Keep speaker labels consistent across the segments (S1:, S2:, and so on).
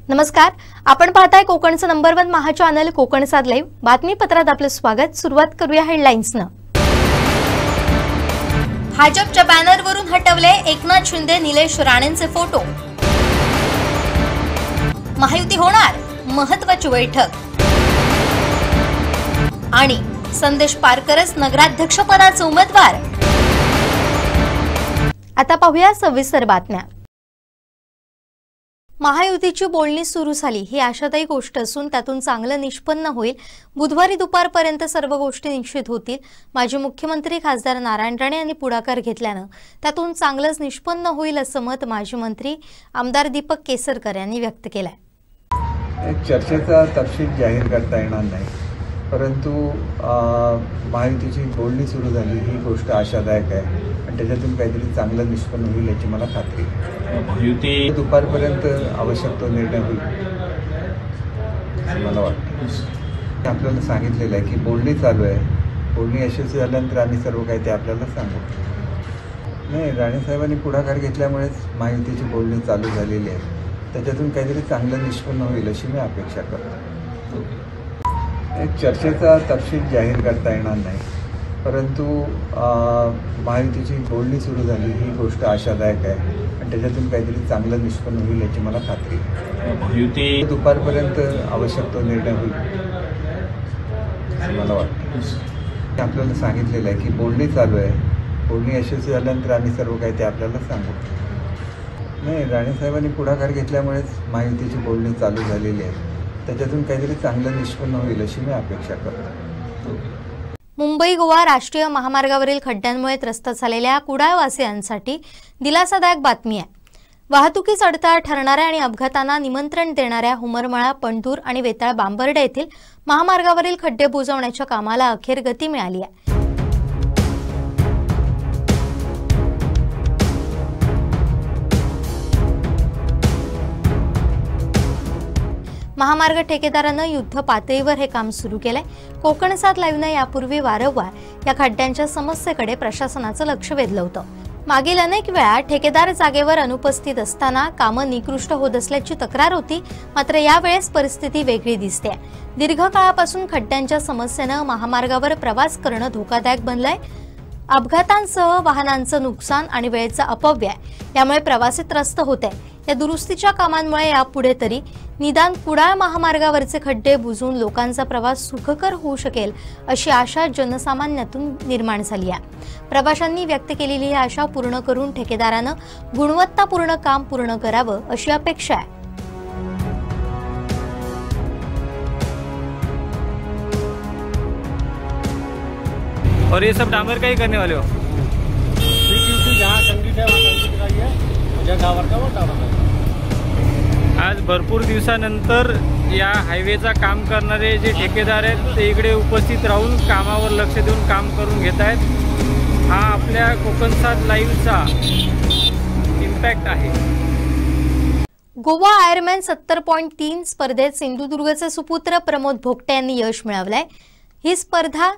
S1: नमस्कार, आपण पाहताय कोकणचं नंबर 1 महा चॅनल कोकणसाद लाईव्ह बातमीपत्रात आपलं स्वागत। सुरुवात करूया हेडलाईन्सनं। भाजपच्या बॅनरवरून हटवले एकनाथ शिंदे निलेश राणेंचे फोटो। महायुती होणार महत्त्वाची बैठक आणि संदेश पारकरच नगराध्यक्षपदाचे उमेदवार। आता पाहूया सविस्तर बातम्या। महायुतीची बोलणी सुरू झाली ही आशादायी गोष्ट असून त्यातून चांगलं निष्पन्न होईल। बुधवारी दुपारपर्यंत सर्व गोष्टी निश्चित होतील। माजी मुख्यमंत्री खासदार नारायण राणे यांनी पुढाकार घेतल्यानं त्यातून चांगलंच निष्पन्न होईल असं मत माजी मंत्री आमदार दीपक केसरकर यांनी व्यक्त केलंय।
S2: चर्चेचा तपशील जाहीर करता येणार नाही, परंतु महायुतीची बोलणी सुरू झाली ही गोष्ट आशादायक आहे आणि त्याच्यातून काहीतरी चांगलं निष्पन्न होईल याची मला खात्री आहे। महायुती दुपारपर्यंत आवश्यक तो निर्णय होईल मला वाटतं। आपल्याला सांगितलेलं आहे की बोलणी चालू आहे, बोलणी यशस्वी झाल्यानंतर आम्ही सर्व काही ते आपल्याला सांगू। नाही, राणेसाहेबांनी पुढाकार घेतल्यामुळेच महायुतीची बोलणी चालू झालेली आहे, त्याच्यातून काहीतरी चांगलं निष्पन्न होईल अशी मी अपेक्षा करतो। चर्चेचा तपशील जाहीर करता येणार नाही, परंतु महायुतीची बोलणी सुरू झाली ही गोष्ट आशादायक आहे आणि त्याच्यातून काहीतरी चांगलं निष्पन्न होईल याची मला खात्री आहे। महायुती दुपारपर्यंत आवश्यक तो निर्णय होईल मला वाटतं। आपल्याला सांगितलेलं आहे की बोलणी चालू आहे, बोलणी यशस्वी झाल्यानंतर आम्ही सर्व काही ते आपल्याला सांगू। नाही, राणेसाहेबांनी पुढाकार घेतल्यामुळेच महायुतीची बोलणी चालू झालेली आहे, त्याच्यातून काहीतरी चांगलं निष्पन्न होईल अशी मी अपेक्षा करतो।
S1: मुंबई गोवा राष्ट्रीय महामार्गावरील खड्ड्यांमुळे त्रस्त झालेल्या कुडाळवासियांसाठी दिलासादायक बातमी आहे। वाहतुकीस अडथळा ठरणाऱ्या आणि अपघातांना निमंत्रण देणाऱ्या हुमरमळा, पंढूर आणि वेताळ बांबर्डे येथील महामार्गावरील खड्डे बुजवण्याच्या कामाला अखेर गती मिळाली आहे। महामार्ग ठेकेदारानं युद्ध पातळीवर हे काम सुरू केलंय। कोकणसाद लाईव्हने यापूर्वी वारंवार या खड्ड्यांच्या समस्येकडे प्रशासनाचं लक्ष वेधलं होतं। मागील अनेक वेळा ठेकेदार जागेवर अनुपस्थित असताना कामं निकृष्ट होत असल्याची तक्रार होती, मात्र यावेळेस परिस्थिती वेगळी दिसते। दीर्घकाळापासून खड्ड्यांच्या समस्येनं महामार्गावर प्रवास करणं धोकादायक बनलंय। अपघातांसह वाहनांचं नुकसान आणि वेळेचा अपव्यय यामुळे प्रवासी त्रस्त होते। या दुरुस्तीच्या कामांमुळे यापुढे तरी निदान कुडाळ महामार्गावरचे खड्डे बुजवून लोकांचा प्रवास सुखकर होऊ शकेल अशी आशा जनसामान्यातून निर्माण झाली आहे। प्रवाशांनी व्यक्त केलेली ही आशा पूर्ण करून ठेकेदारानं गुणवत्तापूर्ण काम पूर्ण करावं अशी अपेक्षा आहे।
S3: और ये सब डामर का ही करने वाले हो? जहाँ कंक्रीट है वहाँ कंक्रीट का ही है, जहाँ डामर का वो डामर का। आज भरपूर दिवसानंतर या हायवेचा काम करणारे जे ठेकेदार आहेत ते इकडे उपस्थित राहून कामावर लक्ष देऊन काम करून घेत आहेत। हा आपल्या कोकणसाद लाईव्हचा इम्पॅक्ट आहे।
S1: गोवा आयरमॅन 70.3 स्पर्धेत सिंधुदुर्गचे सुपुत्र प्रमोद भोगटे यांनी यश मिळवलंय। ही स्पर्धा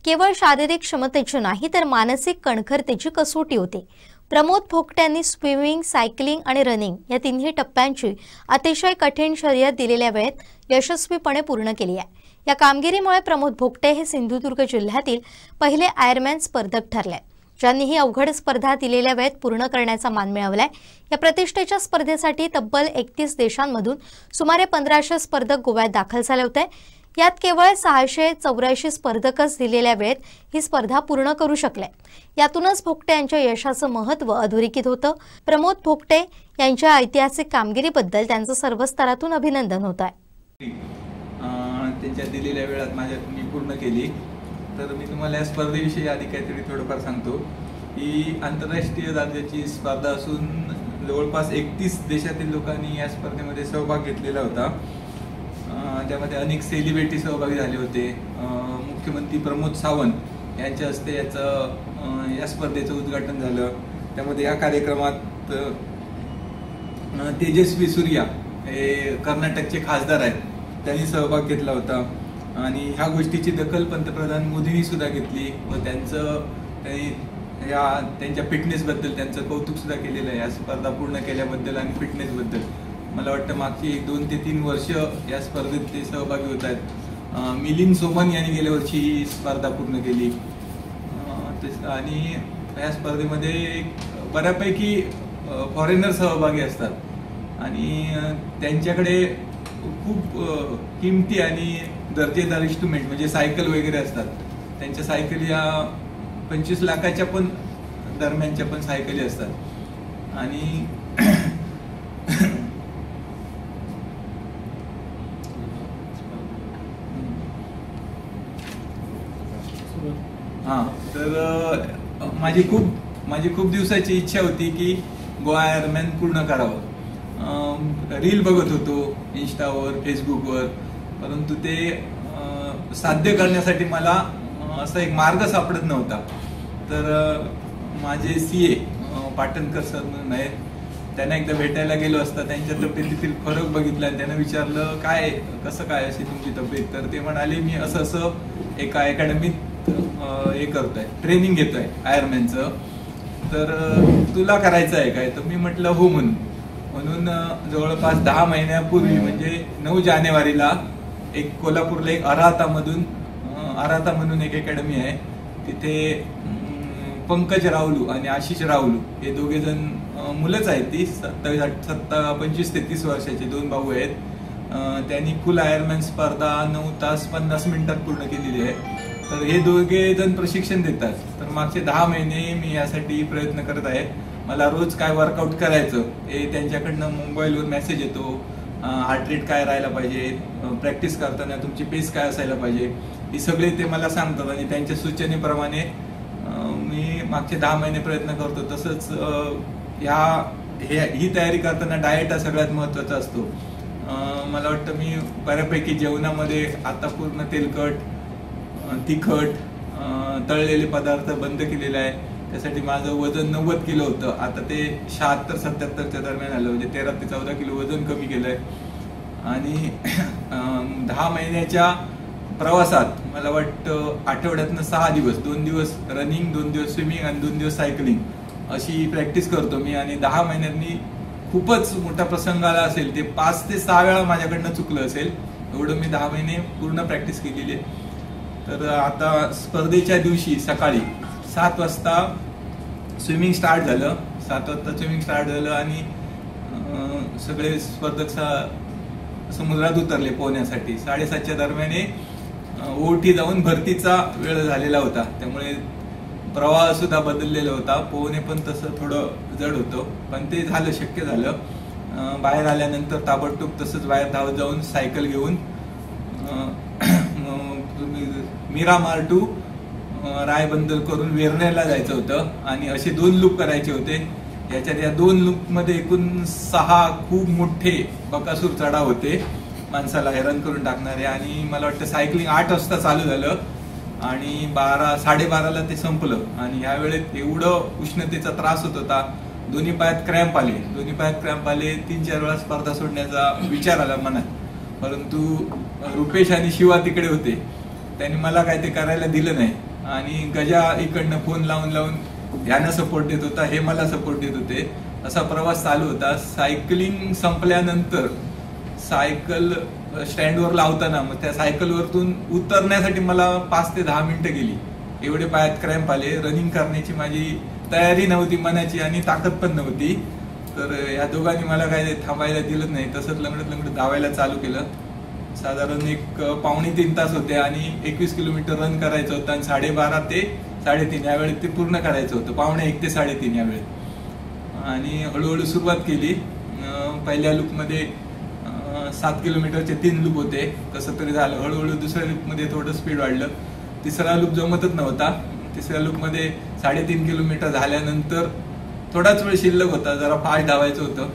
S1: केवळ शारीरिक क्षमतेची नाही तर मानसिक कणखरतेची कसोटी होती। प्रमोद भोगटे यांनी स्विमिंग, सायकलिंग आणि रनिंग या तिन्ही टप्प्यांची अतिशय कठीण शर्यत दिलेल्या वेळेत यशस्वीपणे पूर्ण केली आहे। या कामगिरीमुळे प्रमोद भोगटे हे सिंधुदुर्ग जिल्ह्यातील पहिले आयरमॅन स्पर्धक ठरले, ज्यांनी ही अवघड स्पर्धा दिलेल्या वेळेत पूर्ण करण्याचा मान मिळवलाय। या प्रतिष्ठेच्या स्पर्धेसाठी तब्बल 31 देशांमधून सुमारे 1500 स्पर्धक गोव्यात दाखल झाले होते। यात केवळ 684 स्पर्धकच दिलेल्या वेळेत ही स्पर्धा पूर्ण करू शकले। यातूनच भोगटे यांच्या यशाचं महत्त्व अधोरेखित होतं। प्रमोद भोगटे यांच्या ऐतिहासिक कामगिरीबद्दल त्यांचं सर्व स्तरातून अभिनंदन होत आहे।
S4: त्यांच्या दिलेल्या वेळात मी पूर्ण केली, तर मी तुम्हाला या स्पर्धेविषयी आधी काहीतरी थोडंफार सांगतो। ही आंतरराष्ट्रीय दर्जाची स्पर्धा असून जवळपास 31 देशातील लोकांनी या स्पर्धेमध्ये सहभाग घेतलेला होता। त्यामध्ये अनेक सेलिब्रिटी सहभागी झाले होते। मुख्यमंत्री प्रमोद सावंत यांच्या हस्ते या स्पर्धेचं उद्घाटन झालं। त्यामध्ये या कार्यक्रमात तेजस्वी सूर्या हे कर्नाटकचे खासदार आहेत, त्यांनी सहभाग घेतला होता आणि ह्या गोष्टीची दखल पंतप्रधान मोदींनी सुद्धा घेतली व त्यांच्या फिटनेसबद्दल त्यांचं कौतुक सुद्धा केलेलं आहे या स्पर्धा पूर्ण केल्याबद्दल आणि फिटनेसबद्दल। मला वाटतं मागची 2 ते 3 वर्ष या स्पर्धेत ते सहभागी होत आहेत. मिलिंद सोमन यांनी गेल्या वर्षी ही स्पर्धा पूर्ण केली आणि या स्पर्धेमध्ये बऱ्यापैकी फॉरेनर सहभागी असतात आणि त्यांच्याकडे खूप किमती आणि दर्जेदार इन्स्ट्रुमेंट म्हणजे सायकल वगैरे असतात. त्यांच्या सायकली या 25 लाखाच्या पण दरम्यानच्या पण सायकली असतात आणि तर माझी खूप दिवसाची इच्छा होती की गोवा आयर्नमॅन पूर्ण करावं. रील बघत होतो इंस्टावर, फेसबुकवर, परंतु ते साध्य करण्यासाठी मला असा एक मार्ग सापडत नव्हता. तर माझे CA पाटणकर सर म्हणून आहेत, त्यांना एकदा भेटायला गेलो असता त्यांच्या तब्येतीतील फरक बघितला आणि त्यांना विचारलं काय कसं काय अशी तुमची तब्येत. तर ते म्हणाले मी असं एका अकॅडमीत हे करतोय, ट्रेनिंग घेतोय आयर्नमॅनचं, तर तुला करायचं आहे काय. तर मी म्हटलं हो म्हणून जवळपास 10 महिन्यापूर्वी म्हणजे 9 जानेवारीला एक कोल्हापूरला एक अराता म्हणून एक अकॅडमी आहे, तिथे पंकज रावलू आणि आशिष रावलू हे दोघे जण मुलंच आहेत, ती 25 ते 30 वर्षाचे 2 भाऊ आहेत. त्यांनी फुल आयर्नमॅन स्पर्धा 9 तास 50 मिनिटात पूर्ण केलेली आहे. तर हे दोघे जण प्रशिक्षण देतात. तर मागचे 10 महिने मी यासाठी प्रयत्न करत आहे. मला रोज काय वर्कआउट करायचं हे त्यांच्याकडनं मोबाईलवर मेसेज येतो, हार्ट रेट काय राहायला पाहिजे, प्रॅक्टिस करताना तुमची पेस काय असायला पाहिजे, हे सगळे ते मला सांगतात आणि त्यांच्या सूचनेप्रमाणे मी मागचे 10 महिने प्रयत्न करतो. तसंच ही तयारी करताना डाएट हा सगळ्यात महत्त्वाचा असतो. मला वाटतं मी बऱ्यापैकी जेवणामध्ये आता पूर्ण तेलकट, तिखट, तळलेले पदार्थ बंद केलेले आहे. त्यासाठी माझं वजन 90 किलो होतं, आता ते 76-77च्या दरम्यान आलं, म्हणजे 13 ते 14 किलो वजन कमी केलंय. आणि 10 महिन्याच्या प्रवासात मला वाटतं आठवड्यातनं 6 दिवस, 2 दिवस रनिंग, 2 दिवस स्विमिंग आणि 2 दिवस सायकलिंग अशी प्रॅक्टिस करतो मी. आणि 10 महिन्यांनी खूपच मोठा प्रसंग आला असेल, ते 5 ते 6 वेळा माझ्याकडनं चुकलं असेल, एवढं मी 10 महिने पूर्ण प्रॅक्टिस केलेली आहे. तर आता स्पर्धेच्या दिवशी सकाळी 7 वाजता स्विमिंग स्टार्ट झालं आणि सगळे स्पर्धक समुद्रात उतरले पोहण्यासाठी. 7:30च्या दरम्याने ओहोटी जाऊन भरतीचा वेळ झालेला होता, त्यामुळे प्रवाह सुद्धा बदललेला होता. पोहणे पण तसं थोडं जड होतं, पण ते झालं, शक्य झालं. बाहेर आल्यानंतर ताबडतोब तसंच बाहेर धावत जाऊन सायकल घेऊन मिरामार टू रायबंदर करून वेर्णेला जायचं होतं आणि असे 2 लूप करायचे होते. या 2 लूप मध्ये एकूण 6 खूप मोठे बकासूर चढाव होते, माणसाला हैराण करून टाकणारे. आणि मला वाटतं सायकलिंग 8 वाजता चालू झालं आणि 12-12:30ला ते संपलं. आणि यावेळेत एवढं उष्णतेचा त्रास होत होता, दोन्ही पायात क्रॅम्प आले. 3-4 वेळा स्पर्धा सोडण्याचा विचार आला मनात, परंतु रुपेश आणि शिवा तिकडे होते, त्यांनी मला काय ते करायला दिलं नाही. आणि गजा इकडनं फोन लावून ह्यानं सपोर्ट देत होता, हे मला सपोर्ट देत होते. असा प्रवास चालू होता. सायकलिंग संपल्यानंतर सायकल स्टँडवर लावताना मग त्या सायकलवरतून उतरण्यासाठी मला 5 ते 10 मिनिटं गेली, एवढे पायात क्रॅम्प आले. रनिंग करण्याची माझी तयारी नव्हती मनाची आणि ताकद पण नव्हती. तर या दोघांनी मला काय थांबायला दिलं नाही, तसंच लंगडत धावायला चालू केलं. साधारण 1-3 तास होते आणि 21 किलोमीटर रन करायचं होतं आणि 12:30 ते 3:30 या वेळेत ते पूर्ण करायचं होतं, 1:45 ते 3:30 या वेळेत. आणि हळूहळू सुरुवात केली. पहिल्या लूपमध्ये 7 किलोमीटरचे 3 लूप होते, कसं तरी झालं. हळूहळू दुसऱ्या लूपमध्ये थोडं स्पीड वाढलं. तिसरा लूप जमतच नव्हता. तिसऱ्या लूपमध्ये 3.5 किलोमीटर झाल्यानंतर थोडाच वेळ शिल्लक होता, जरा फास्ट धावायचं होतं.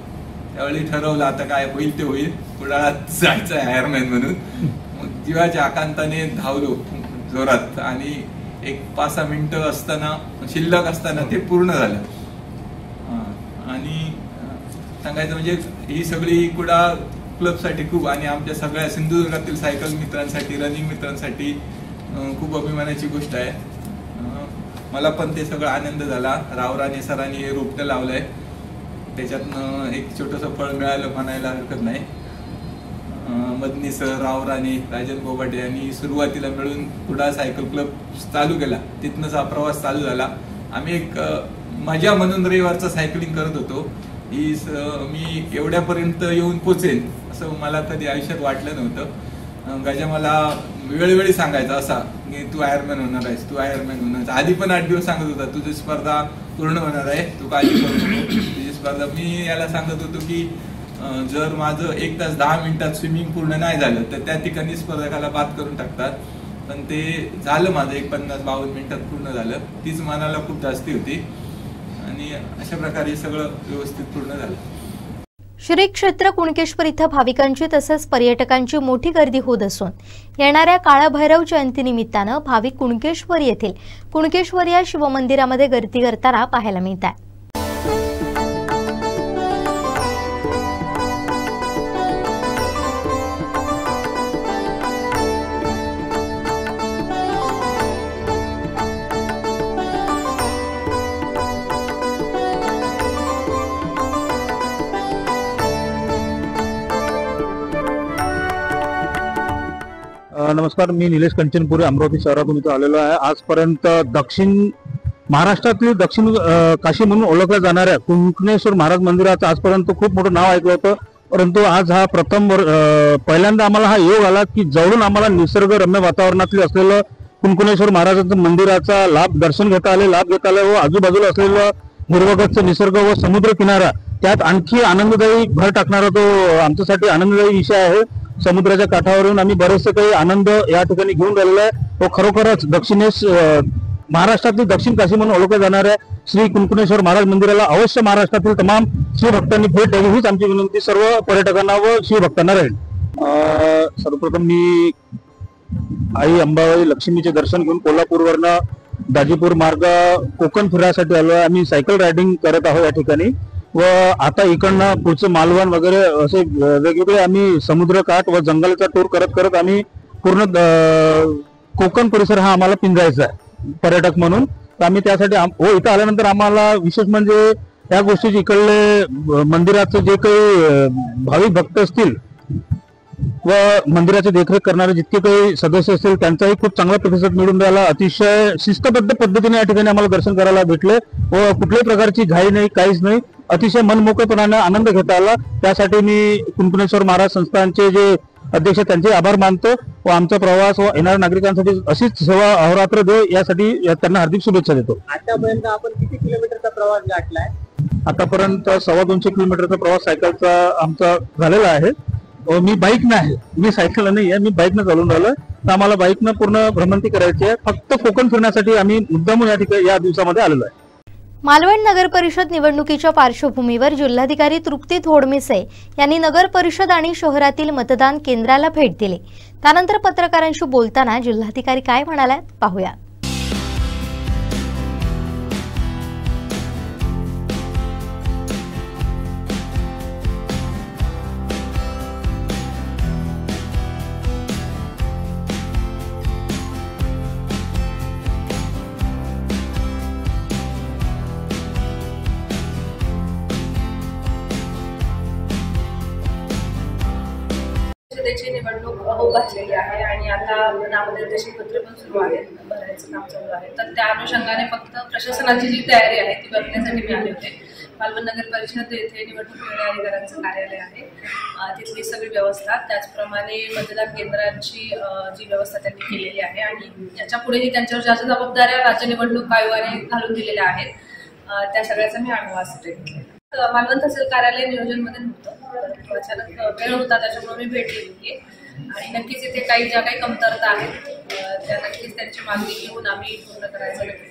S4: त्यावेळी ठरवलं आता काय होईल ते होईल, कुडाळात जायचं आहे आयर्नमॅन म्हणून. मग जीवाच्या आकांताने धावलो जोरात आणि एक 5-6 मिनिटं असताना शिल्लक असताना ते पूर्ण झालं. आणि सांगायचं म्हणजे ही सगळी कुडाळ क्लबसाठी खूप आणि आमच्या सगळ्या सिंधुदुर्गातील सायकल मित्रांसाठी, रनिंग मित्रांसाठी खूप अभिमानाची गोष्ट आहे. मला पण ते सगळं आनंद झाला. रावराणे सरांनी हे रोपटं लावलंय त्याच्यातनं एक छोटंसं फळ मिळालं म्हणायला हरकत नाही. मदनी सर, राव राणे, राजन बोबाटे यांनी सुरुवातीला मिळून कुडाळ सायकल क्लब चालू केला. तिथनंच हा प्रवास चालू झाला. आम्ही एक मजा म्हणून रविवारचा सायकलिंग करत होतो. मी एवढ्यापर्यंत येऊन पोचेन असं मला कधी आयुष्यात वाटलं नव्हतं. गजा मला वेळोवेळी सांगायचा असा की तू आयरमॅन होणार आहेस, तू आयरमॅन होणार आहेस. आधी पण 8 दिवस सांगत होता तुझी स्पर्धा पूर्ण होणार आहे, तू काळजी करू नको तुझी स्पर्धा. मी याला सांगत होतो की जर माझं 1 तास 10 मिनिटात स्विमिंग पूर्ण नाही झालं तर त्या ठिकाणी स्पर्धकाला बाद करून टाकतात. पण ते झालं माझं 50-52 मिनिटात पूर्ण झालं. तीच मनाला खूप जास्ती होती आणि अशा प्रकारे सगळं व्यवस्थित पूर्ण झालं.
S1: श्री क्षेत्र कुणकेश्वर इथं भाविकांची तसंच पर्यटकांची मोठी गर्दी होत असून येणाऱ्या काळभैरव जयंतीनिमित्तानं भाविक कुणकेश्वर येथील कुणकेश्वर या शिवमंदिरामध्ये गर्दी करताना पाहायला मिळत आहे.
S5: नमस्कार, मी निलेश कंचनपुरे अमरावती शहरातून इथं आलेलो आहे. आजपर्यंत दक्षिण महाराष्ट्रातील दक्षिण काशी म्हणून ओळखल्या जाणाऱ्या कुणकेश्वर महाराज मंदिराचं आजपर्यंत खूप मोठं नाव ऐकलं होतं. परंतु आज हा पहिल्यांदा आम्हाला हा योग आला की जवळून आम्हाला निसर्गरम्य वातावरणातले असलेलं कुणकेश्वर महाराजांचं मंदिराचा दर्शन घेता आले व आजूबाजूला असलेलं हिरवगच्च निसर्ग व समुद्र किनारा त्यात आणखी आनंददायी भर टाकणारा तो आमच्यासाठी आनंददायी विषय आहे. समुद्राच्या काठावरून आम्ही बरेचसे काही आनंद या ठिकाणी घेऊन राहिलेला आहे. तो खरोखरच महाराष्ट्रातील दक्षिण काशी म्हणून ओळखल्या जाणाऱ्या श्री कुणकेश्वर महाराज मंदिराला अवश्य महाराष्ट्रातील तमाम शिवभक्तांनी भेट द्यावी हीच आमची विनंती सर्व पर्यटकांना व शिवभक्तांना राहील. सर्वप्रथम मी आई अंबाबाई लक्ष्मीचे दर्शन घेऊन कोल्हापूरवरनं दाजीपूर मार्ग कोकण फिरायसाठी आलो आहे. आम्ही सायकल रायडिंग करत आहोत या ठिकाणी व आता इकडनं पुढचं मालवण वगैरे असे वेगवेगळे आम्ही समुद्रकाठ व जंगलाचा टूर करत करत आम्ही पूर्ण कोकण परिसर हा आम्हाला पिंजायचा आहे पर्यटक म्हणून. तर आम्ही त्यासाठी इथं आल्यानंतर आम्हाला विशेष म्हणजे या गोष्टीची इकडले मंदिराचं जे काही भाविक भक्त असतील व मंदिराची देखरेख करणारे जितके काही सदस्य असतील त्यांचाही खूप चांगला प्रतिसाद मिळून राहिला. अतिशय शिस्तबद्ध पद्धतीने या ठिकाणी आम्हाला दर्शन करायला भेटले व कुठल्याही प्रकारची घाई नाही, काहीच नाही. अतिशय मनमोकळेपणाने आनंद घेता आला. त्यासाठी मी कुणकेश्वर महाराज संस्थानचे जे अध्यक्ष त्यांचे आभार मानतो व आमचा प्रवास व येणाऱ्या नागरिकांसाठी अशीच सेवा अहोरात्र देव यासाठी त्यांना हार्दिक शुभेच्छा देतो.
S6: आतापर्यंत आपण किती किलोमीटरचा प्रवास गाठलाय?
S5: आतापर्यंत 250 किलोमीटरचा प्रवास सायकलचा आमचा झालेला आहे. मी बाईकनं आहे, मी सायकल नाही आहे, मी बाईकनं चालून राहिलो. तर आम्हाला बाईकनं पूर्ण भ्रमंती करायची आहे. फक्त कोकण फिरण्यासाठी आम्ही मुद्दामून या ठिकाणी या दिवसामध्ये आलेलो आहे.
S1: मालवण नगर परिषद निवडणुकीच्या पार्श्वभूमीवर जिल्हाधिकारी तृप्ती थोडमिसे यांनी नगर परिषद आणि शहरातील मतदान केंद्राला भेट दिली. त्यानंतर पत्रकारांशी बोलताना जिल्हाधिकारी काय म्हणाले पाहूया.
S7: त्याची निवडणूक होऊ घातलेली आहे आणि आता नामनिर्देशन पत्र पण सुरू आहे, भरायचं काम चालू आहे. तर त्या अनुषंगाने फक्त प्रशासनाची जी तयारी आहे ती बघण्यासाठी मी आले होते. मालवण नगर परिषद येथे निवडणूक निर्णय अधिकाऱ्यांचं कार्यालय आहे, तिथली सगळी व्यवस्था, त्याचप्रमाणे मतदान केंद्रांची जी व्यवस्था त्यांनी केलेली आहे आणि याच्या पुढेही त्यांच्यावर ज्या जबाबदाऱ्या राज्य निवडणूक आयोगाने घालून दिलेल्या आहेत त्या सगळ्याचा मी आढावा घेतलेला. मालवण तहसील कार्यालय नियोजनमध्ये नव्हतं, अचानक वेळ होता त्याच्यामुळे मी भेट दिली आणि नक्कीच इथे काही ज्या काही कमतरता आहेत त्या नक्कीच त्यांची मागणी घेऊन आम्ही पूर्ण करायचा नक्की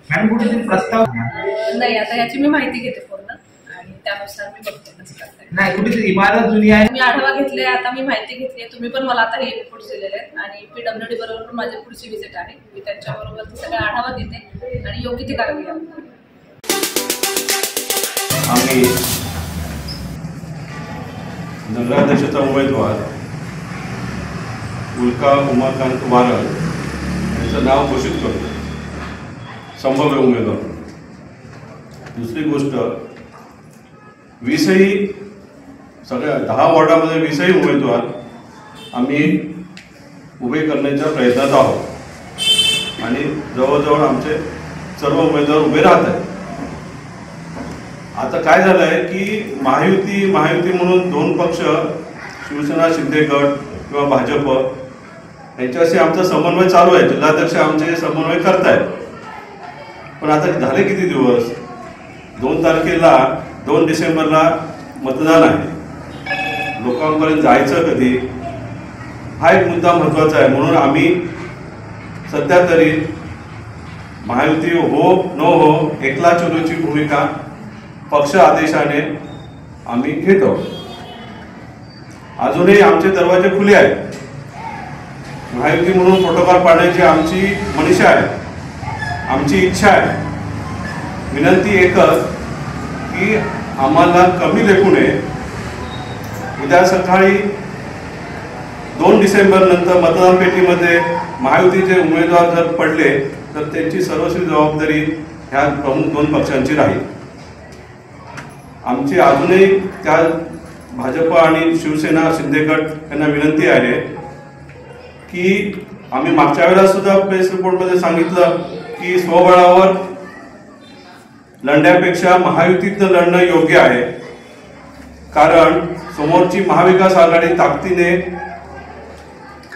S7: प्रयत्न करतो. नाही, आता याची मी माहिती घेते पूर्ण आणि त्यानुसार मी बघते कसं करता.
S6: इमारत जुनी आहे,
S7: मी आढावा घेतले, आता मी माहिती घेतली आहे. तुम्ही पण मला आता हे इनपुट्स दिलेले आहेत आणि PWD बरोबर पण माझी पुढची व्हिजिट आहे. मी त्यांच्याबरोबर सगळा आढावा घेते आणि योग्य ती कारवाई.
S8: आम्ही नगराध्यक्षाचा उमेदवार उल्का उमाकांत वारळ यांचं नाव घोषित करतो, संभाव्य उमेदवार. दुसरी गोष्ट, 20ही सगळ्या 10 वॉर्डामध्ये 20ही उमेदवार आम्ही उभे करण्याच्या प्रयत्नात आहोत आणि जवळजवळ आमचे सर्व उमेदवार उभे राहत आहेत. आता काय झालं आहे की महायुती म्हणून 2 पक्ष शिवसेना शिंदे गट किंवा भाजप यांच्याशी आमचा समन्वय चालू आहे. जिल्हाध्यक्ष आमचे समन्वय करतायत. पण आता झाले किती दिवस? 2 तारखेला 2 डिसेंबरला मतदान आहे. लोकांपर्यंत जायचं कधी हा एक मुद्दा महत्त्वाचा आहे. म्हणून आम्ही सध्या तरी महायुती हो न हो एकला चलोची भूमिका पक्ष आदेशाने आम्ही घेत आहोत. अजूनही आमचे दरवाजे खुले आहेत. महायुती म्हणून प्रोटोकॉल पाळण्याची आमची मनीषा आहे, आमची इच्छा आहे. विनंती एकच की आम्हाला कमी लेखू नये. उद्या सकाळी 2 डिसेंबर नंतर मतदान पेटीमध्ये महायुतीचे उमेदवार जर पडले तर त्यांची सर्वस्वी जबाबदारी ह्या प्रमुख 2 पक्षांची राहील. आमची अजूनही त्या भाजप आणि शिवसेना शिंदे गट यांना विनंती आहे की आम्ही मागच्या वेळेला सुद्धा प्रेस रिपोर्टमध्ये सांगितलं की स्वबळावर लढण्यापेक्षा महायुतीतनं लढणं योग्य आहे. कारण समोरची महाविकास आघाडी ताकदीने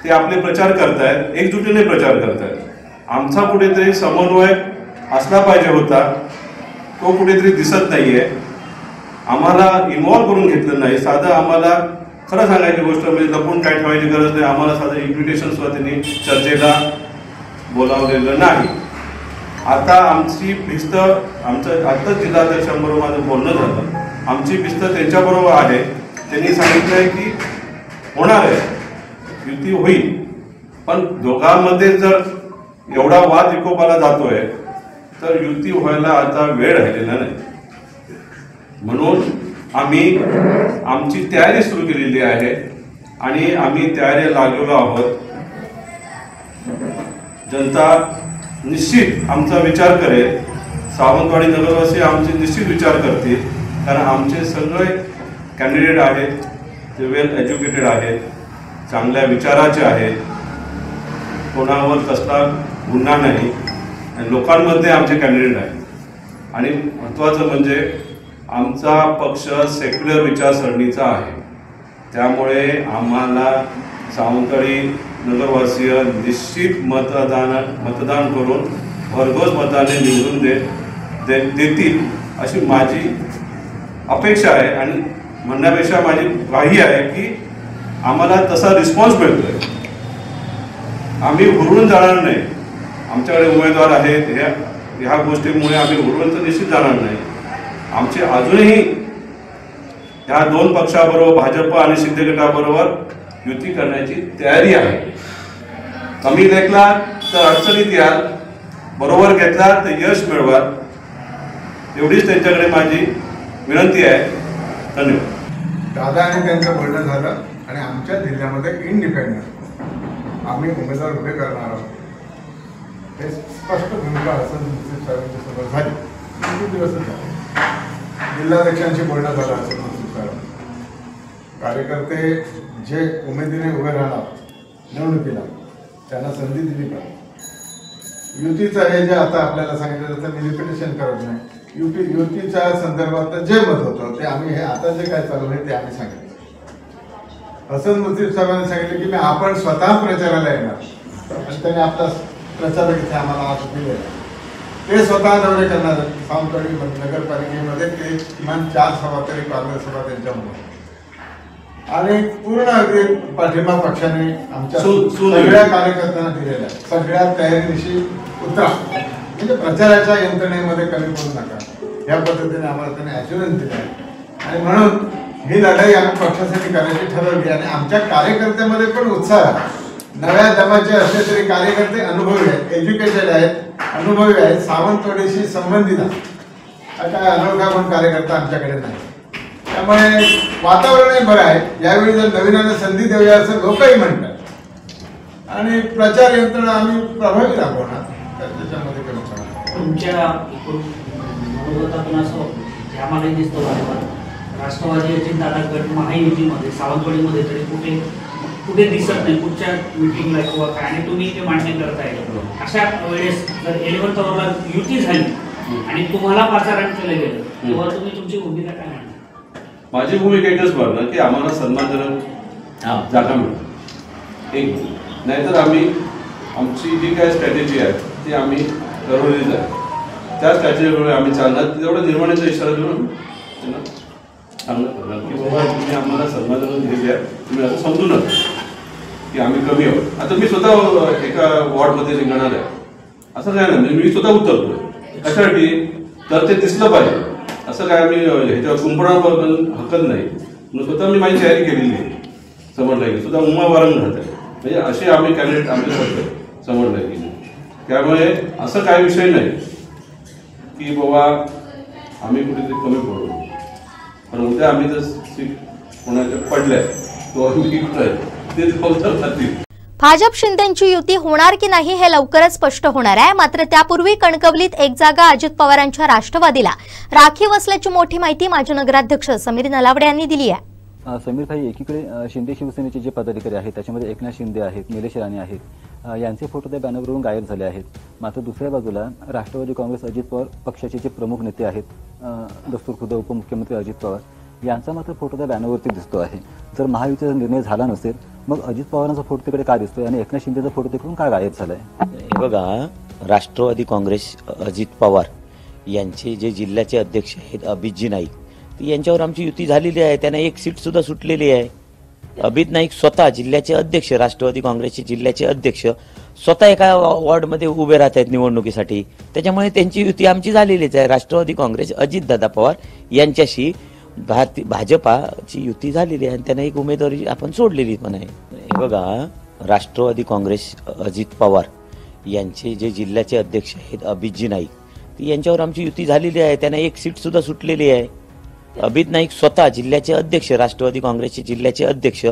S8: ते आपले प्रचार करतायत, एकजुटीने प्रचार करतायत. आमचा कुठेतरी समन्वय असला पाहिजे होता, तो कुठेतरी दिसत नाहीये. आम्हाला इन्व्हॉल्व करून घेतलं नाही. साधं आम्हाला खरं सांगायची गोष्ट म्हणजे लपून काय ठेवायची गरज नाही. आम्हाला साधं इन्व्हिटेशन सुद्धा त्यांनी चर्चेला बोलावलेलं नाही. आता आमची भिस्त आमचं आत्ताच जिल्हाध्यक्षांबरोबर माझं बोलणं झालं. आमची भिस्त त्यांच्याबरोबर आहे. त्यांनी सांगितलं आहे की होणार आहे, युती होईल. पण दोघांमध्ये जर एवढा वाद विकोपाला जातोय तर युती व्हायला आता वेळ राहिलेला नाही. म्हणून आम्ही आमची तयारी सुरू केलेली आहे आणि आम्ही तयारीला लागलेलो आहोत. जनता निश्चित आमचा विचार करेल. सावंतवाडी नगरवासी आमचे निश्चित विचार करतील. कारण आमचे सगळे कॅन्डिडेट आहेत, ते वेल एज्युकेटेड आहेत, चांगल्या विचाराचे आहेत, कोणावर कसला गुन्हा नाही आणि लोकांमध्ये आमचे कॅन्डिडेट आहेत. आणि महत्त्वाचं म्हणजे आमचा पक्ष सेक्युलर विचारसरणीचा आहे. त्यामुळे आम्हाला सावंतवाडी नगरवासीय निश्चित मतदान करून भरघोस मताने निवडून देतील अशी माझी अपेक्षा आहे. आणि म्हणण्यापेक्षा माझी ग्वाही आहे की आम्हाला तसा रिस्पॉन्स मिळतोय. आम्ही हुरळून जाणार नाही. आमच्याकडे उमेदवार आहेत. ह्या गोष्टीमुळे आम्ही हुरळून तर निश्चित जाणार नाही. आमची अजूनही ह्या 2 पक्षाबरोबर भाजप आणि शिंदे गटाबरोबर युती करण्याची तयारी आहे. कमी लेखला तर अडचणीत याल, बरोबर घेतला तर यश मिळवा, एवढीच त्यांच्याकडे माझी विनंती आहे. धन्यवाद.
S9: दादा आणि त्यांचं बोलणं झालं आणि आमच्या जिल्ह्यामध्ये इंडिपेंडंट आम्ही उमेदवार उभे करणार आहोत. हे स्पष्ट भूमिका असं साहेबांच्या समोर झाली. खूप दिवसच झाले. जिल्हाध्यक्षांशी बोलणं झालं असं साहेब. कार्यकर्ते जे उमेदीने उभे राहणार निवडणुकीला त्यांना संधी दिली पाहिजे. युतीचं हे जे आता आपल्याला सांगितलं जातं मी रिपिटेशन करत नाही. युतीच्या संदर्भात जे मत होतं ते आम्ही हे आता जे काय चालू आहे ते आम्ही सांगितलं. हसन मुश्रीफ साहेबांनी सांगितलं की आपण स्वतः प्रचाराला येणार आणि त्यांनी आपला प्रचारक इथे आम्हाला आज दिलेला. ते स्वतः दौरे करणार. सावंतवाडी नगरपालिकेमध्ये ते किमान 4 सभा तरी काँग्रेस सभा त्यांच्यामुळे आणि पूर्ण अगदी पाठिंबा पक्षाने आमच्या सगळ्या कार्यकर्त्यांना दिलेला आहे. सगळ्या तयारीनिशी उतरा म्हणजे प्रचाराच्या यंत्रणेमध्ये कमी पडू नका या पद्धतीने आम्हाला त्यांनी ॲश्युरन्स दिला आहे. आणि म्हणून ही लढाई आम्ही पक्षासाठी करायची ठरवली आणि आमच्या कार्यकर्त्यामध्ये पण उत्साह आहे. नव्या दमाचे असले तरी कार्यकर्ते अनुभवी आहेत, एज्युकेटेड आहेत, अनुभवी आहेत, सावंतवाडीशी संबंधित आहे. काय अनोखा पण कार्यकर्ता आमच्याकडे नाही. त्यामुळे वातावरणही बरं आहे. यावेळी जर नवीनाने संधी देऊया असं लोकही म्हणतात आणि प्रचार यंत्रणा आम्ही प्रभावी राबवणार. त्याच्यामध्ये कमी
S6: तुमच्या मनोगतातून असं आम्हालाही दिसतं वारंवार
S10: राष्ट्रवादी अजितदादा गट महायुतीमध्ये सावंतवाडीमध्ये तरी कुठे दिसत नाही कुठच्या मिटिंगला किंवा काय, आणि तुम्ही ते मान्य करताय. अशा वेळेस जर 11th आवरला युती झाली आणि तुम्हाला पाचारण केलं गेलं तेव्हा तुम्ही तुमची भूमिका काय म्हणता?
S8: माझी भूमिका एकच भरणं की आम्हाला सन्मानजनक जागा मिळते एक, नाहीतर आम्ही आमची जी काय स्ट्रॅटेजी आहे ती आम्ही ठरवलेलीच आहे. त्या स्ट्रॅटेजीमुळे आम्ही चालणार, तेवढा निर्माणाचा इशारा देऊन त्यांना चांगलं करणार की बाबा तुम्ही आम्हाला सन्मानजनक दिलेली आहे, तुम्ही असं समजू नका की आम्ही कमी आहोत. आता मी स्वतः एका वॉर्डमध्ये रिंगणार आहे असं काय नाही, मी स्वतः उतरतोय कशासाठी, तर ते दिसलं पाहिजे. असं काय आम्ही ह्याच्यावर कुंपणावर हकत नाही, म्हणून स्वतः मी माझी तयारी केलेली आहे. समजलं की स्वतः उमा वारंग राहत आहे, म्हणजे असे आम्ही कॅन्डिडेट आम्ही करतोय. समजलं की त्यामुळे असं काही विषय नाही की बाबा आम्ही कुठेतरी कमी पडू, पण उद्या आम्ही जर सीट कोणाच्या पडल्या तो आम्ही ते जातील.
S1: भाजप शिंदेची युती होणार की नाही हे लवकरच स्पष्ट होणार आहे. मात्र त्यापूर्वी कणकवलीत एक जागा अजित पवारांच्या राष्ट्रवादीला राखीव असल्याची मोठी माहिती माजी नगराध्यक्ष समीर नलावडे यांनी दिली आहे.
S11: समीर भाई, एकीकडे शिंदे शिवसेनेचे जे पदाधिकारी आहेत त्याच्यामध्ये एकनाथ शिंदे आहेत, निलेश राणे आहेत, यांचे फोटो त्या बॅनरवरून गायब झाले आहेत. मात्र दुसऱ्या बाजूला राष्ट्रवादी काँग्रेस अजित पवार पक्षाचे जे प्रमुख नेते आहेत, दस्तूर खुद्द उपमुख्यमंत्री अजित पवार यांचा मात्र फोटो त्या बॅनरवरती दिसतो आहे. जर महायुतीचा निर्णय झाला नसेल मग अजित पवारांचा फोटो तिकडे का दिसतोय आणि एकनाथ शिंदेचा फोटो तिकडून का गायब झालाय?
S12: बघा, राष्ट्रवादी काँग्रेस अजित पवार यांचे जे जिल्ह्याचे अध्यक्ष आहेत अभितजी नाईक, यांच्यावर आमची युती झालेली आहे. त्यांना एक सीट सुद्धा सुटलेली आहे. अभित नाईक स्वतः जिल्ह्याचे अध्यक्ष, राष्ट्रवादी काँग्रेसचे जिल्ह्याचे अध्यक्ष स्वतः एका वॉर्डमध्ये उभे राहत आहेत निवडणुकीसाठी. त्याच्यामुळे त्यांची युती आमची झालेलीच आहे. राष्ट्रवादी काँग्रेस अजितदादा पवार यांच्याशी भाजपाची युती झालेली आहे आणि त्यांना एक उमेदवारी आपण सोडलेली पण आहे. बघा, राष्ट्रवादी काँग्रेस अजित पवार यांचे जे जिल्ह्याचे अध्यक्ष आहेत अभितजी नाईक, यांच्यावर आमची युती झालेली आहे. त्यांना एक सीट सुद्धा सुटलेली आहे. अभित नाईक स्वतः जिल्ह्याचे अध्यक्ष, राष्ट्रवादी काँग्रेसचे जिल्ह्याचे अध्यक्ष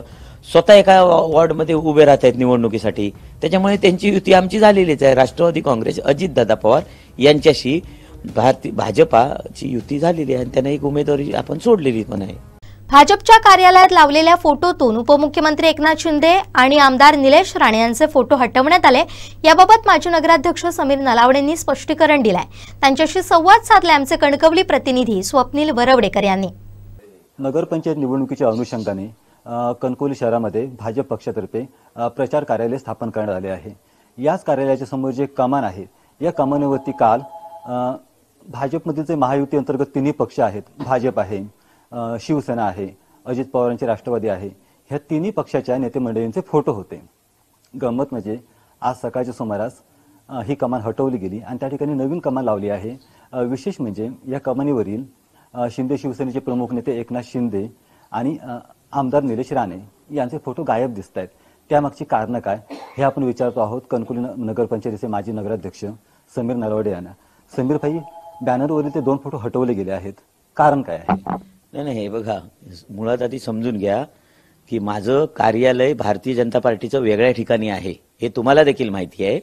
S12: स्वतः एका वॉर्डमध्ये उभे राहत आहेत निवडणुकीसाठी. त्याच्यामुळे त्यांची युती आमची झालेलीच आहे. राष्ट्रवादी काँग्रेस अजितदादा पवार यांच्याशी भाजपाची युती झालेली आहे आणि त्यांना एक उमेदवारी आपण सोडलेली पण आहे.
S1: भाजपच्या कार्यालयात लावलेल्या फोटोतून उपमुख्यमंत्री एकनाथ शिंदे आणि आमदार निलेश राणे यांचे फोटो हटवण्यात आले. याबाबत माजी नगराध्यक्ष समीर नलावडेंनी स्पष्टीकरण दिलंय. त्यांच्याशी संवाद साधले आमचे कणकवली प्रतिनिधी स्वप्नील वरवडेकर यांनी.
S11: नगरपंचायत निवडणुकीच्या अनुषंगाने कणकवली शहरामध्ये भाजप पक्षातर्फे प्रचार कार्यालय स्थापन करण्यात आले आहे. याच कार्यालयाच्या समोर जे कमान आहे, या कमानीवरती काल भाजपमधील जे महायुती अंतर्गत तिन्ही पक्ष आहेत, भाजप आहे, शिवसेना आहे, अजित पवारांचे राष्ट्रवादी आहे, ह्या तिन्ही पक्षाच्या नेते मंडळींचे फोटो होते. गंमत म्हणजे आज सकाळच्या सुमारास ही कमान हटवली गेली आणि त्या ठिकाणी नवीन कमान लावली आहे. विशेष म्हणजे या कमानीवरील शिंदे शिवसेनेचे प्रमुख नेते एकनाथ शिंदे आणि आमदार निलेश राणे यांचे फोटो गायब दिसत आहेत. त्यामागची कारणं काय हे आपण विचारतो आहोत कणकवली नगरपंचायतीचे माजी नगराध्यक्ष समीर नलावडे यांना. समीर भाई, बॅनरवरील ते 2 फोटो हटवले गेले आहेत, कारण काय आहे?
S12: नाही, हे बघा, मुळात आधी समजून घ्या की माझं कार्यालय भारतीय जनता पार्टीचं वेगळ्या ठिकाणी आहे, हे तुम्हाला देखील माहिती आहे.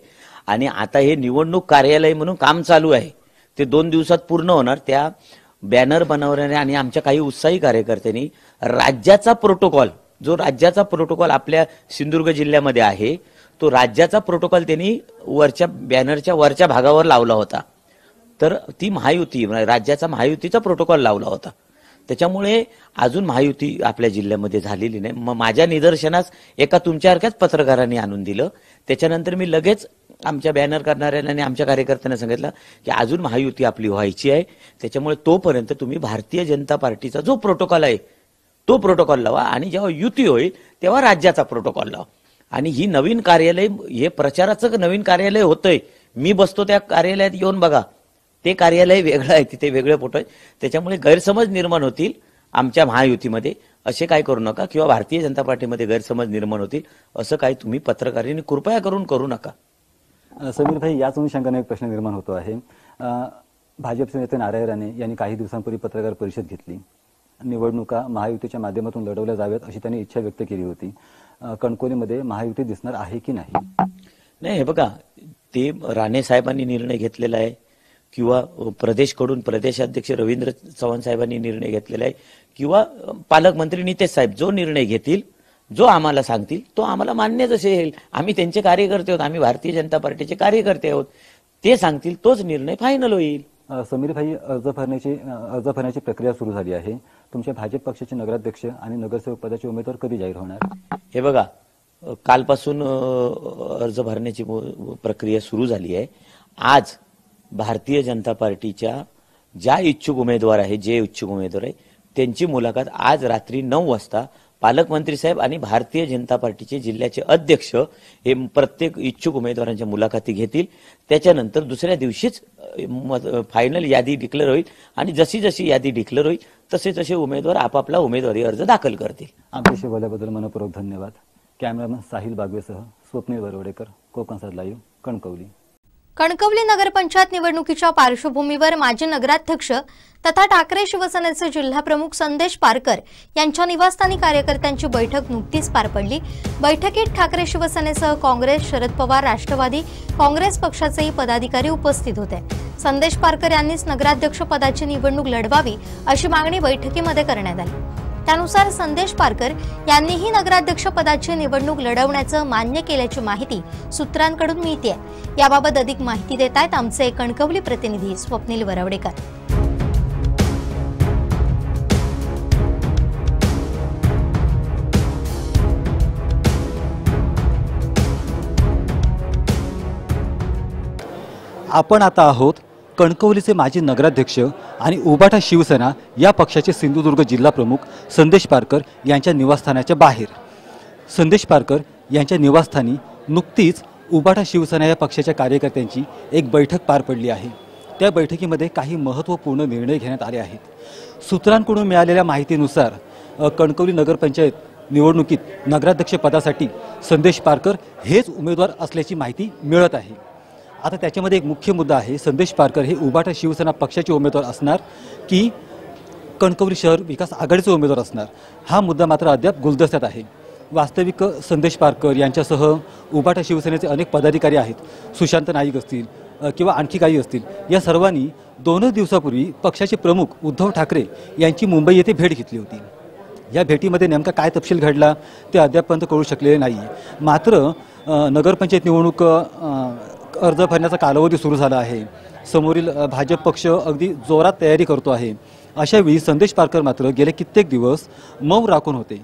S12: आणि आता हे निवडणूक कार्यालय म्हणून काम चालू आहे, ते 2 दिवसात पूर्ण होणार. त्या बॅनर बनवणारे आणि आमच्या काही उत्साही कार्यकर्त्यांनी राज्याचा प्रोटोकॉल, जो राज्याचा प्रोटोकॉल आपल्या सिंधुदुर्ग जिल्ह्यामध्ये आहे, तो राज्याचा प्रोटोकॉल त्यांनी वरच्या बॅनरच्या वरच्या भागावर लावला होता. तर ती महायुती, राज्याचा महायुतीचा प्रोटोकॉल लावला होता. त्याच्यामुळे अजून महायुती आपल्या जिल्ह्यामध्ये झालेली नाही. मग माझ्या निदर्शनास एका तुमच्यासारख्याच पत्रकारांनी आणून दिलं. त्याच्यानंतर मी लगेच आमच्या बॅनर करणाऱ्यांना आणि आमच्या कार्यकर्त्यांना सांगितलं की अजून महायुती आपली व्हायची आहे. त्याच्यामुळे तोपर्यंत तुम्ही भारतीय जनता पार्टीचा जो प्रोटोकॉल आहे तो प्रोटोकॉल लावा आणि जेव्हा युती होईल तेव्हा राज्याचा प्रोटोकॉल लावा. आणि ही नवीन कार्यालय, हे प्रचाराचं नवीन कार्यालय होतंय. मी बसतो त्या कार्यालयात, येऊन बघा, ते कार्यालय वेगळं आहे, तिथे वेगळे फोटो आहेत. त्याच्यामुळे गैरसमज निर्माण होतील आमच्या महायुतीमध्ये. असे काय करू नका, किंवा भारतीय जनता पार्टीमध्ये गैरसमज निर्माण होतील असं काही तुम्ही पत्रकारांनी कृपया करून करू नका.
S11: समीर भाई, याच अनुषंगाने एक प्रश्न निर्माण होतो आहे. भाजपचे नेते नारायण राणे यांनी काही दिवसांपूर्वी पत्रकार परिषद घेतली. निवडणुका महायुतीच्या माध्यमातून लढवल्या जाव्यात अशी त्यांनी इच्छा व्यक्त केली होती. कणकवलीमध्ये महायुती दिसणार आहे की नाही?
S12: नाही, हे बघा, ते राणे साहेबांनी निर्णय घेतलेला आहे. किंवा प्रदेशकडून प्रदेशाध्यक्ष रवींद्र चव्हाण साहेबांनी निर्णय घेतलेला आहे किंवा पालकमंत्री नितेश साहेब जो निर्णय घेतील, जो आम्हाला सांगतील तो आम्हाला मान्यच असेल. आम्ही त्यांचे कार्यकर्ते आहोत, आम्ही भारतीय जनता पार्टीचे कार्यकर्ते आहोत. ते सांगतील तोच निर्णय फायनल होईल.
S11: समीर भाई, अर्ज भरण्याची प्रक्रिया सुरू झाली आहे. तुमच्या भाजप पक्षाचे नगराध्यक्ष आणि नगरसेवक पदाचे उमेदवार कधी जाहीर होणार?
S12: हे बघा, कालपासून अर्ज भरण्याची प्रक्रिया सुरू झाली आहे. आज भारतीय जनता पार्टीच्या ज्या इच्छुक उमेदवार आहे त्यांची मुलाखत आज रात्री 9 वाजता पालकमंत्री साहेब आणि भारतीय जनता पार्टीचे जिल्ह्याचे अध्यक्ष हे प्रत्येक इच्छुक उमेदवारांच्या मुलाखती घेतील. त्याच्यानंतर दुसऱ्या दिवशीच फायनल यादी डिक्लेअर होईल आणि जशी जशी यादी डिक्लेअर होईल तसे उमेदवार आपापला उमेदवारी अर्ज दाखल करतील.
S11: आमच्याशी बोलल्याबद्दल मनपूर्वक धन्यवाद. कॅमेरामन साहिल बागवेसह स्वप्नील बरवडेकर, कोकण सात लाईव्ह, कणकवली.
S1: कणकवली नगरपंचायत निवडणुकीच्या पार्श्वभूमीवर माजी नगराध्यक्ष तथा ठाकरे शिवसेनेचे जिल्हाप्रमुख संदेश पारकर यांच्या निवासस्थानी कार्यकर्त्यांची बैठक नुकतीच पार पडली. बैठकीत ठाकरे शिवसेनेसह काँग्रेस, शरद पवार, राष्ट्रवादी काँग्रेस पक्षाचेही पदाधिकारी उपस्थित होते. संदेश पारकर यांनीच नगराध्यक्ष पदाची निवडणूक लढवावी अशी मागणी बैठकीमध्ये करण्यात आली. त्यानुसार संदेश पारकर यांनीही नगराध्यक्ष पदाची निवडणूक लढवण्याचं मान्य केल्याची माहिती सूत्रांकडून मिळते. याबाबत अधिक माहिती देत आहेत आमचे कणकवली प्रतिनिधी स्वप्नील बरवडेकर.
S11: आपण आता आहोत कणकवलीचे माजी नगराध्यक्ष आणि उबाटा शिवसेना या पक्षाचे सिंधुदुर्ग जिल्हा प्रमुख संदेश पारकर यांच्या निवासस्थानाच्या बाहेर. संदेश पारकर यांच्या निवासस्थानी नुकतीच उबाटा शिवसेना या पक्षाच्या कार्यकर्त्यांची एक बैठक पार पडली आहे. त्या बैठकीमध्ये काही महत्त्वपूर्ण निर्णय घेण्यात आले आहेत. सूत्रांकडून मिळालेल्या माहितीनुसार कणकवली नगरपंचायत निवडणुकीत नगराध्यक्ष पदासाठी संदेश पारकर हेच उमेदवार असल्याची माहिती मिळत आहे. आता त्याच्यामध्ये एक मुख्य मुद्दा आहे, संदेश पारकर हे उबाटा शिवसेना पक्षाचे उमेदवार असणार की कणकवली शहर विकास आघाडीचे उमेदवार असणार, हा मुद्दा मात्र अद्याप गुलदस्त्यात आहे. वास्तविक संदेश पारकर यांच्यासह उबाटा शिवसेनेचे अनेक पदाधिकारी आहेत, सुशांत नाईक असतील किंवा आणखी काही असतील. या सर्वांनी 2 दिवसापूर्वी पक्षाचे प्रमुख उद्धव ठाकरे यांची मुंबई येथे भेट घेतली होती. या भेटीमध्ये नेमका काय तपशील घडला ते अद्यापपर्यंत कळू शकलेले नाही. मात्र नगरपंचायत निवडणूक अर्ज भरण्याचा कालावधी सुरू झाला आहे. समोरील भाजप पक्ष अगदी जोरात तयारी करतो आहे. अशावेळी संदेश पारकर मात्र गेले कित्येक दिवस मौन राखून होते.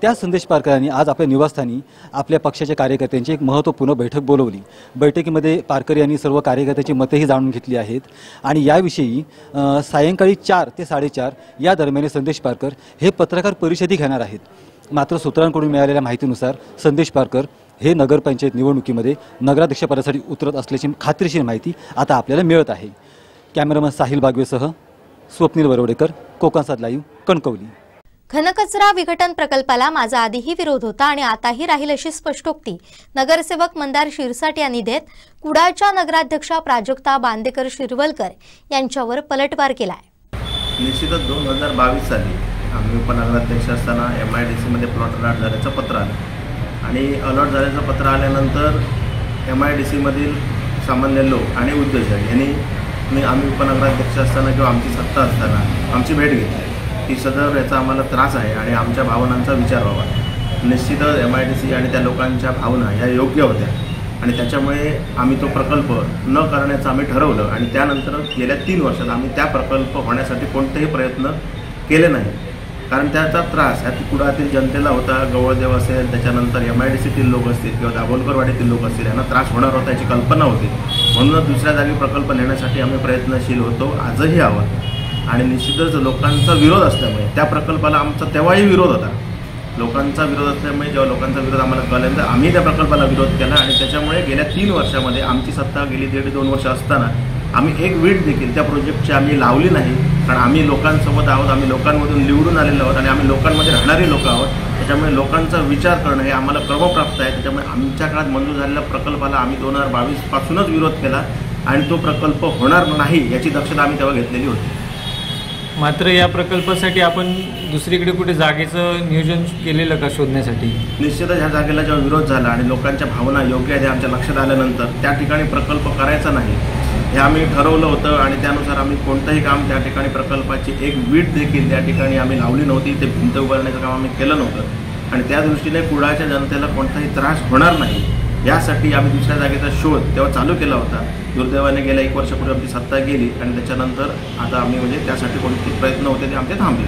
S11: त्या संदेश पारकरांनी आज आपल्या निवासस्थानी आपल्या पक्षाच्या कार्यकर्त्यांची एक महत्त्वपूर्ण बैठक बोलवली. बैठकीमध्ये पारकर यांनी सर्व कार्यकर्त्यांची मतेही जाणून घेतली आहेत आणि याविषयी सायंकाळी 4 ते 4:30 या दरम्यान संदेश पारकर हे पत्रकार परिषदही घेणार आहेत. मात्र सूत्रांकडून मिळालेल्या माहितीनुसार संदेश पारकर हे नगरपंचायत निवडणुकीमध्ये नगराध्यक्षपदासाठी उतरत असल्याची खात्रीशीर माहिती आता आपल्याला मिळत आहे. कॅमेरामन साहिल बागवेसह स्वप्नील बरवडेकर, कोकण सात लाईव्ह, कणकवली.
S1: घनकचरा विघटन प्रकल्पाला माझा आधीही विरोध होता आणि आताही राहील अशी स्पष्टोक्ती नगरसेवक मंदार शिरसाट यांनी देत कुडाळच्या नगराध्यक्षा प्राजक्ता बांदेकर शिरवलकर यांच्यावर पलटवार केलाय.
S13: निश्चितच 2022 साली आम्ही उपनगराध्यक्ष असताना MIDC मध्ये प्लॉट अलॉट झाल्याचं पत्र आलं आणि अलॉट झाल्याचं पत्र आल्यानंतर MIDC मधील सामान्य लोक आणि उद्योजक यांनी आम्ही उपनगराध्यक्ष असताना किंवा आमची सत्ता असताना आमची भेट घेतली की सदर याचा आम्हाला त्रास आहे आणि आमच्या भावनांचा विचार व्हावा. निश्चितच MIDC आणि त्या लोकांच्या भावना या योग्य होत्या आणि त्याच्यामुळे आम्ही तो प्रकल्प न करण्याचं आम्ही ठरवलं आणि त्यानंतर गेल्या 3 वर्षात आम्ही त्या प्रकल्प होण्यासाठी कोणतेही प्रयत्न केले नाही. कारण त्याचा त्रास ह्या कुडातील जनतेला होता. गवळदेव असेल, त्याच्यानंतर MIDCतील लोक असतील किंवा दाभोलकरवाडीतील लोक असतील, यांना त्रास होणार होता याची कल्पना होती. म्हणूनच दुसऱ्या जागी प्रकल्प नेण्यासाठी आम्ही प्रयत्नशील होतो, आजही आहोत. आणि निश्चितच लोकांचा विरोध असल्यामुळे त्या प्रकल्पाला आमचा तेव्हाही विरोध होता. लोकांचा विरोध असल्यामुळे जेव्हा लोकांचा विरोध आम्हाला कळल्यानंतर आम्ही त्या प्रकल्पाला विरोध केला आणि त्याच्यामुळे गेल्या 3 वर्षामध्ये आमची सत्ता गेली 1.5-2 वर्ष असताना आम्ही एक वीट देखील त्या प्रोजेक्टची आम्ही लावली नाही. कारण आम्ही लोकांसोबत आहोत, आम्ही लोकांमधून निवडून आलेलो आहोत आणि आम्ही लोकांमध्ये राहणारी लोक आहोत. त्याच्यामुळे लोकांचा विचार करणं हे आम्हाला क्रमप्राप्त आहे. त्याच्यामुळे आमच्या काळात मंजूर झालेल्या प्रकल्पाला आम्ही 2022 पासूनच विरोध केला आणि तो प्रकल्प होणार नाही याची दक्षता आम्ही तेव्हा घेतलेली होती.
S3: मात्र या प्रकल्पासाठी आपण दुसरीकडे कुठे जागेचं नियोजन केलेलं का शोधण्यासाठी?
S13: निश्चितच ह्या जागेला जेव्हा विरोध झाला आणि लोकांच्या भावना योग्य आहेत आमच्या लक्षात आल्यानंतर त्या ठिकाणी प्रकल्प करायचा नाही हे आम्ही ठरवलं होतं आणि त्यानुसार आम्ही कोणतंही काम त्या ठिकाणी प्रकल्पाची एक वीट देखील त्या ठिकाणी आम्ही लावली नव्हती. ते भिंत उभारण्याचं काम आम्ही केलं नव्हतं आणि त्या दृष्टीने कुडाळच्या जनतेला कोणताही त्रास होणार नाही यासाठी आम्ही दुसऱ्या जागेचा शोध तेव्हा चालू केला होता. दुर्दैवाने गेल्या 1 वर्षापूर्वी आमची सत्ता गेली आणि त्याच्यानंतर आता आम्ही म्हणजे त्यासाठी कोणते प्रयत्न होते ते आमचे थांबले.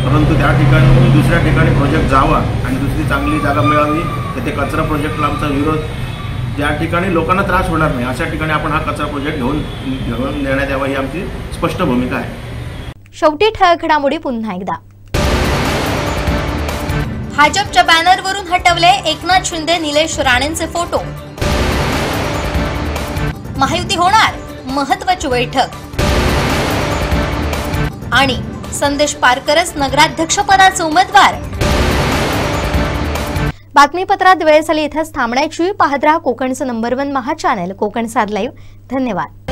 S13: परंतु त्या ठिकाणी दुसऱ्या ठिकाणी प्रोजेक्ट जावा आणि दुसरी चांगली जागा मिळावी. तेथे कचरा प्रोजेक्टला आमचा विरोध, ज्या ठिकाणी लोकांना त्रास होणार नाही अशा ठिकाणी आपण हा कचरा प्रोजेक्ट घेऊन देण्यात यावा ही आमची स्पष्ट भूमिका आहे.
S1: शेवटी ठळक घडामोडी पुन्हा एकदा. भाजपच्या बॅनरवरून हटवले एकनाथ शिंदे निलेश राणेंचे फोटो. महायुती होणार, महत्त्वाची बैठक. आणि संदेश पारकरच नगराध्यक्षपदाचे उमेदवार. बातमीपत्रात वेळ झाली इथंच थांबण्याची. पाहत रहा कोकणचं नंबर 1 महा चॅनल कोकण सात लाईव्ह. धन्यवाद.